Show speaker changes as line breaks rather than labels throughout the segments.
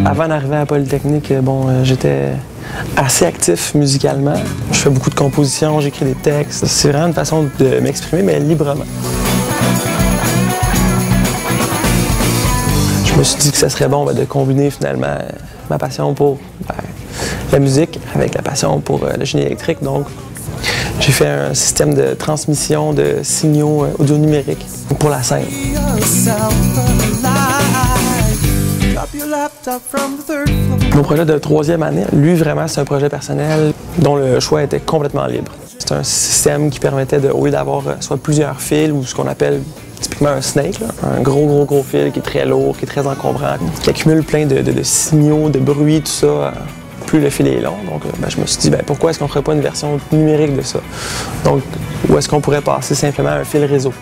Avant d'arriver à Polytechnique, j'étais assez actif musicalement. Je fais beaucoup de compositions, j'écris des textes. C'est vraiment une façon de m'exprimer, mais librement. Je me suis dit que ça serait bon de combiner finalement ma passion pour la musique avec la passion pour le génie électrique. Donc, j'ai fait un système de transmission de signaux audio numériques pour la scène. Mon projet de 3e année, lui vraiment c'est un projet personnel dont le choix était complètement libre. C'est un système qui permettait au lieu d'avoir soit plusieurs fils ou ce qu'on appelle typiquement un snake, là, un gros fil qui est très lourd, qui est très encombrant, qui accumule plein de signaux, de bruit, tout ça. Plus le fil est long. Donc, je me suis dit, pourquoi est-ce qu'on ne ferait pas une version numérique de ça? Donc, où est-ce qu'on pourrait passer simplement un fil réseau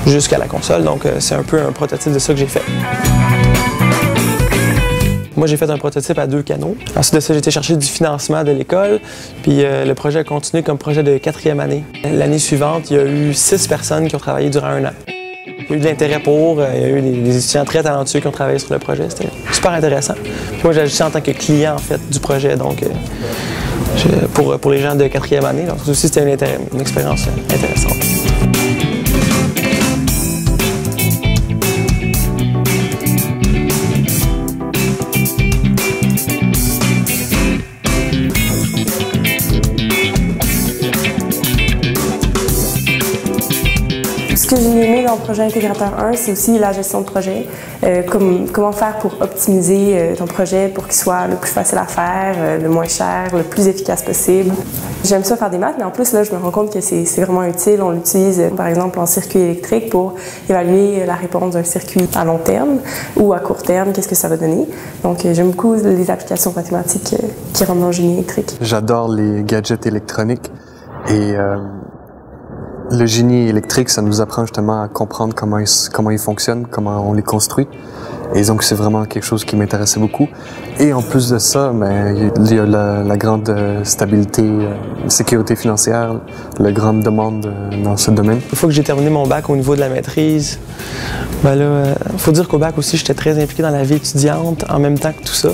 jusqu'à la console? Donc, c'est un peu un prototype de ça que j'ai fait. Moi, j'ai fait un prototype à 2 canaux. Ensuite de ça, j'ai été chercher du financement de l'école. Puis le projet a continué comme projet de 4e année. L'année suivante, il y a eu 6 personnes qui ont travaillé durant 1 an. Il y a eu de l'intérêt pour, il y a eu des étudiants très talentueux qui ont travaillé sur le projet. C'était super intéressant. Puis moi, j'ai ajouté en tant que client en fait, du projet, donc pour les gens de 4e année. Donc aussi, c'était une expérience intéressante.
Ce que j'ai aimé dans le projet Intégrateur 1, c'est aussi la gestion de projet. Comment faire pour optimiser ton projet pour qu'il soit le plus facile à faire, le moins cher, le plus efficace possible. J'aime ça faire des maths, mais en plus, là, je me rends compte que c'est vraiment utile. On l'utilise, par exemple, en circuit électrique pour évaluer la réponse d'un circuit à long terme ou à court terme, qu'est-ce que ça va donner. Donc, j'aime beaucoup les applications mathématiques qui rentrent dans le génie électrique.
J'adore les gadgets électroniques et le génie électrique, ça nous apprend justement à comprendre comment ils fonctionnent, comment on les construit. Et donc, c'est vraiment quelque chose qui m'intéressait beaucoup. Et en plus de ça, il y a la grande stabilité, sécurité financière, la grande demande dans ce domaine.
Une fois que j'ai terminé mon bac au niveau de la maîtrise, faut dire qu'au bac aussi, j'étais très impliqué dans la vie étudiante en même temps que tout ça.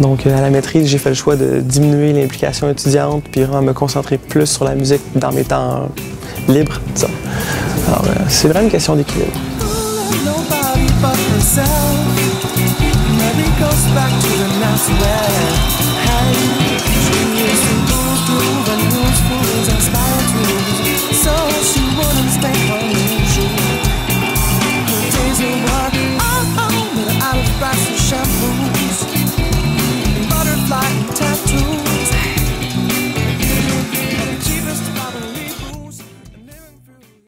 Donc, à la maîtrise, j'ai fait le choix de diminuer l'implication étudiante puis vraiment me concentrer plus sur la musique dans mes temps libres. Alors, c'est vraiment une question d'équilibre. Maybe goes back to the nights where